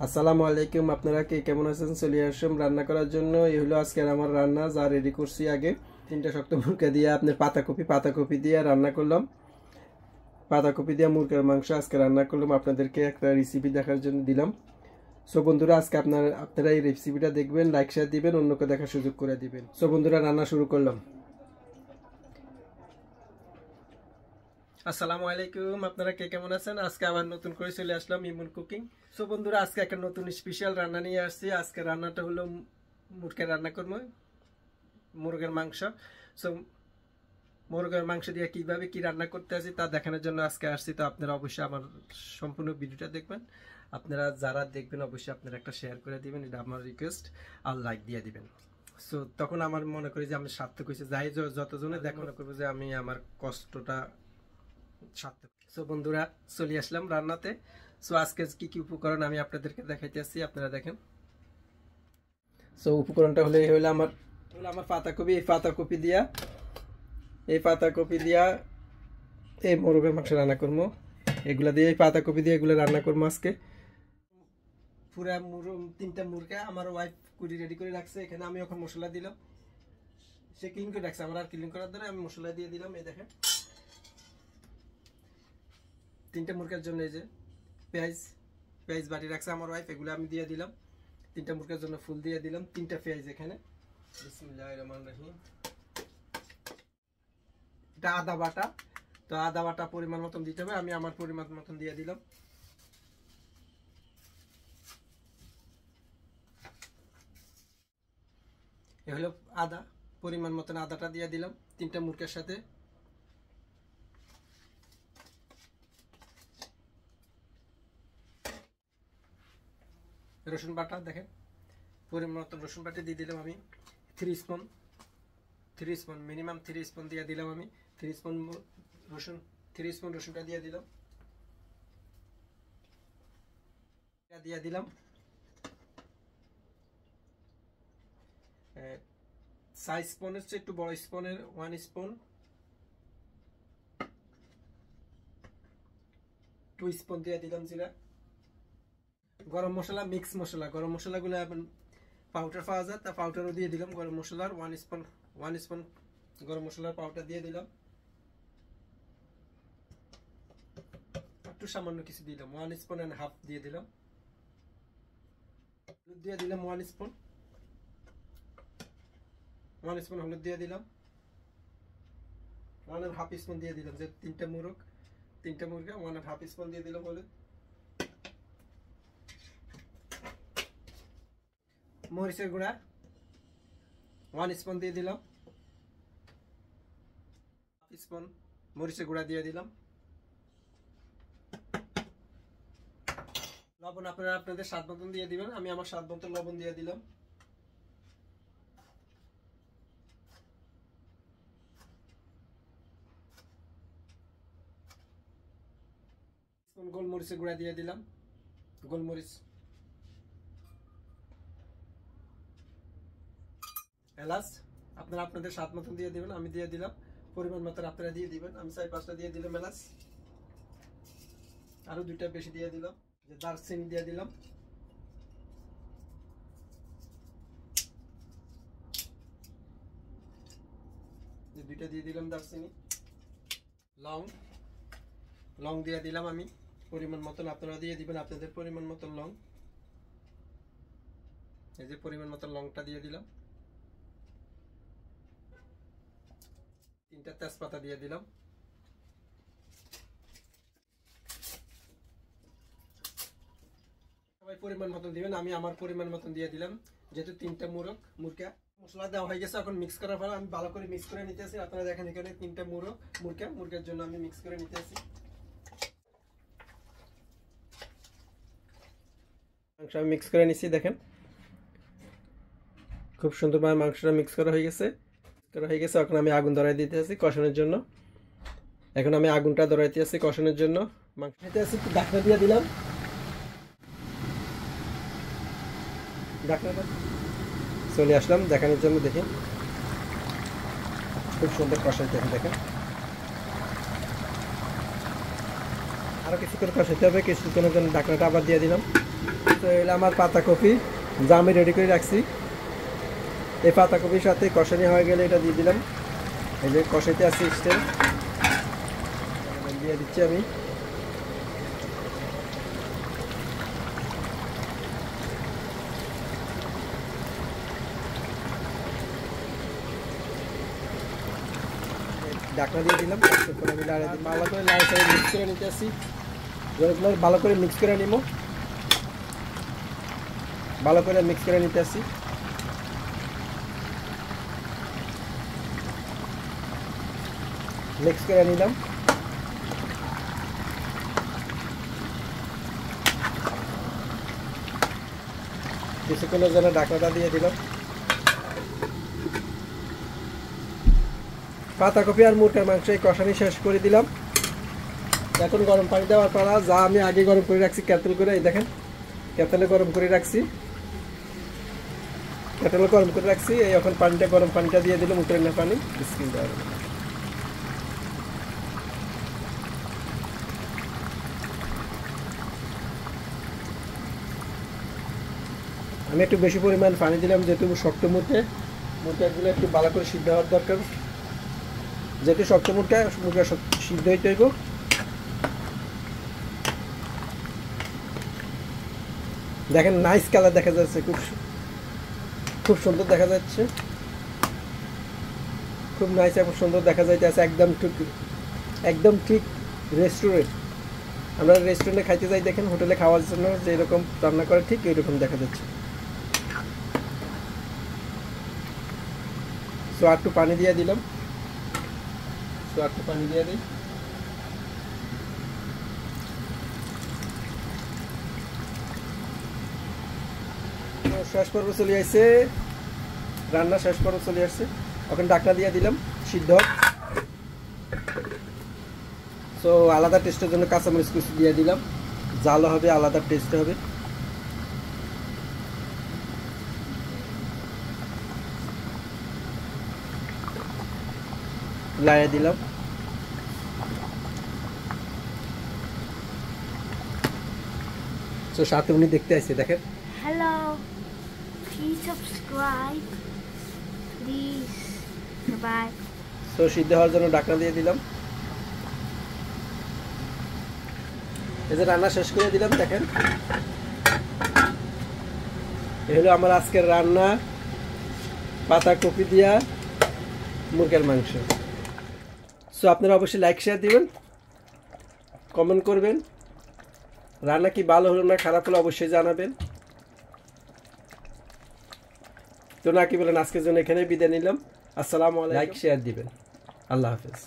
আসসালামু আলাইকুম। আপনারা কে কেমন আছেন? চলে আসলাম রান্না করার জন্য। এই হলো আজকের আমার রান্না, যা রেডি করছি। আগে 3টা শক্ত মুরগা দিয়ে আপনার পাতাকপি দিয়ে রান্না করলাম। পাতাকপি দিয়ে মুরগির মাংস আজকে রান্না করলাম, আপনাদেরকে একটা রেসিপি দেখার জন্য দিলাম। সো বন্ধুরা, আজকে আপনারা এই রেসিপিটা দেখবেন, লাইক শেয়ার দিবেন, অন্যকে দেখার সুযোগ করে দিবেন। সো বন্ধুরা, রান্না শুরু করলাম। আসসালামু আলাইকুম। আপনারা কে কেমন আছেন? আজকে আবার নতুন করে চলে আসলাম ইমন কুকিং। সো বন্ধুরা, আজকে একটা নতুন স্পেশাল রান্না নিয়ে আসছি। আজকে রান্নাটা হলো মুরগির রান্না করবো, মুরগের মাংস। সো মুরগের মাংস দিয়ে কিভাবে কি রান্না করতে আসি তা দেখানোর জন্য আজকে আসছি। তো আপনারা অবশ্যই আমার সম্পূর্ণ ভিডিওটা দেখবেন। আপনারা যারা দেখবেন অবশ্যই আপনারা একটা শেয়ার করে দিবেন, এটা আমার রিকোয়েস্ট, আর লাইক দিয়ে দিবেন। সো তখন আমার মনে করি যে আমি সার্থক হয়েছে, যাই যতজনে দেখা মনে করবো যে আমি আমার কষ্টটা সার্থক। সো বন্ধুরা, চলে আসলাম রান্নাতে। সো আজকে কি কি উপকরণ আমি আপনাদেরকে দেখাইতে আসছি, আপনারা দেখেন। সো উপকরণটা হলো আমার পাতাকপি। এই পাতাকপি দিয়া এই মুরগের মাংস রান্না করবো। এগুলা দিয়ে এই পাতাকপি দিয়ে এগুলো রান্না করবো আজকে। পুরা 3টা মুরগা আমার ওয়াইফ কুড়ি রেডি করে রাখছে। এখানে আমি এখন মশলা দিলাম, সে ক্লিন করে রাখছে, আমার আর ক্লিন করার দ্বারা আমি মশলা দিয়ে দিলাম। এই দেখেন, 3টা মুরগার জন্য এই যে পেঁয়াজ বাটি রাখছে আমার ওয়াইফ, এগুলো আমি দিয়ে দিলাম। 3টা মুরগার জন্য ফুল দিয়ে দিলাম, 3টা পেঁয়াজ এখানে। বিসমিল্লাহির রহমানির রহিম। এটা আদা বাটা, তো আদা বাটা পরিমাণ মতন দিতে হবে, আমি আমার পরিমাণ মতন দিয়ে দিলাম। এ হলো আদা, পরিমাণ মতন আদাটা দিয়ে দিলাম 3টা মুরগার সাথে। রসুন বাটা দেখেন, পরিমাণ মতন রসুন বাটা দিয়ে দিলাম আমি 3 স্পুন, মিনিমাম 3 স্পুন দিয়ে দিলাম আমি। 3 স্পুন রসুনটা দিয়ে দিলাম। দিয়ে দিলাম সাইজ স্পুনের চেয়ে একটু বড় স্পুনের 1 স্পুন, 2 স্পুন দিয়ে দিলাম জিরা। গরম মশলা, মিক্স মশলা, গরম মশলাগুলো পাউডার পাওয়া যায়, তা পাউডারও দিয়ে দিলাম। গরম মশলার 1 স্পুন গরম মশলার পাউডার দিয়ে দিলাম। একটু সামান্য কিছু দিলাম, 1 স্পুন এন্ড হাফ দিয়ে দিলাম। হলুদ দিয়ে দিলাম 1 স্পুন হলুদ দিয়ে দিলাম। 1 এন্ড হাফ স্পুন দিয়ে দিলাম, যে 3টা মুরগা 1 এন্ড হাফ স্পুন দিয়ে দিলাম হলুদ। মরিচের গুঁড়া 1 স্পুন দিয়ে দিলাম। স্পুন মরিচের গুঁড়া দিয়ে দিলাম। লবণ আপনারা আপনাদের স্বাদ মতন দিয়ে দিবেন, আমি আমার স্বাদ মতন লবণ দিয়ে দিলাম। গোলমরিচের গুঁড়া দিয়ে দিলাম, গোলমরিচ। এলাচ আপনারা আপনাদের স্বাদ মতন দিয়ে দিবেন, আমি দিয়ে দিলাম। পরিমাণ মতন আপনারা দিয়ে দিবেন, আমি 4-5টা দিয়ে দিলাম এলাচ। আরো 2টা বেশি দিয়ে দিলাম। যে দারচিনি দিয়ে দিলাম, যে 2টা দিয়ে দিলাম দারচিনি। লং দিয়ে দিলাম আমি পরিমাণ মতন, আপনারা দিয়ে দিবেন আপনাদের পরিমাণ মতন লং। এই যে পরিমাণ মতন লংটা দিয়ে দিলাম। 3টা তেজপাতা দিয়ে দিলাম। সবাই পরিমাণ মতন দিবেন, আমি আমার পরিমাণ মতন দিয়ে দিলাম। যেহেতু 3টা মুরগা মশলা দেওয়া হয়ে গেছে, এখন মিক্স করার পর আমি ভালো করে মিক্স করে নিতেছি। আপনারা দেখেন এখানে 3টা মুরগার জন্য আমি মিক্স করে নিতেছি। মাংস আমি মিক্স করে নিচ্ছি, দেখেন খুব সুন্দরভাবে মাংসটা মিক্স করা হয়ে গেছে। এখন আমি আগুন ধরাই দিতে আছি কষানোর জন্য। মাংস খেতে আছি, ঢাকনা দিয়ে দিলাম। চলে আসলাম দেখানোর জন্য। দেখি খুব সুন্দর কষাইতে, দেখেন আরো কিছুক্ষণ কষাইতে হবে। কিছুক্ষণের জন্য ঢাকনাটা আবার দিয়ে দিলাম। তো এলো আমার পাতাকপি যা আমি রেডি করে রাখছি। এই পাতাকপির সাথে কষানি হয়ে গেলে এটা দিয়ে দিলাম। এই যে কষাইতে আছে স্টেল দিয়ে দিচ্ছি আমি। ঢাকনা দিয়ে দিলাম। আমি ভালো করে লাল করে মিক্স করে নিতে আসি। ভালো করে মিক্স করে নিব, ভালো করে মিক্স করে নিতে আসি। মিক্স করে নিলাম। কিছুক্ষণের জন্য ঢাকনাটা দিয়ে দিলাম। পাতাকপি আর মুরগির মাংস এই কষানি শেষ করে দিলাম। এখন গরম পানি দেওয়ার পালা। যা আমি আগে গরম করে রাখছি কেতল করে, এই দেখেন কেতলে গরম করে রাখছি, কেতলে গরম করে রাখছি। এই এখন পানিটা গরম পানিটা দিয়ে দিলাম, উতরে না পানি বিসমিল্লাহ। আমি একটু বেশি পরিমাণ পানি দিলাম, যেহেতু শক্ত মুরগিগুলো একটু ভালো করে সিদ্ধ হওয়ার দরকার। যেহেতু শক্ত মুরগা সিদ্ধ হইতে হইব। দেখেন নাইস কালার দেখা যাচ্ছে, খুব সুন্দর দেখা যাচ্ছে, খুব নাইস এবং সুন্দর দেখা যাইতেছে। একদম ঠিক রেস্টুরেন্ট। আমরা রেস্টুরেন্টে খাইতে যাই, দেখেন হোটেলে খাওয়ার জন্য যেরকম রান্না করে ঠিক এইরকম দেখা যাচ্ছে। সো একটু পানি দিয়ে দিলাম, একটু পানি দিয়ে দিই। শেষ পর্ব চলে আসছে, রান্না শেষ পর্ব চলে আসছে। এখন ঢাকনা দিয়ে দিলাম সিদ্ধ। সো আলাদা টেস্টের জন্য কাঁচামরিচ কুচি দিয়ে দিলাম, জালও হবে, আলাদা টেস্ট হবে। লাইয়ে দিলাম। তো সাথে উনি দেখতে আসছে, দেখেন। Hello, please subscribe, please. Goodbye. তো সিদ্ধ হওয়ার জন্য ঢাকনা দিয়ে দিলাম। এই যে রান্না শেষ করে দিলাম, দেখেন এই হলো আমার আজকের রান্না, পাতাকপি দিয়া মুরগির মাংস। সো আপনারা অবশ্যই লাইক শেয়ার দিবেন, কমেন্ট করবেন। রান্না কি ভালো হলো না খারাপ হলো অবশ্যই জানাবেন। তো না কি বলেন, আজকের জন্য এখানে বিদায় নিলাম। আসসালামু আলাইকুম। লাইক শেয়ার দিবেন। আল্লাহ হাফেজ।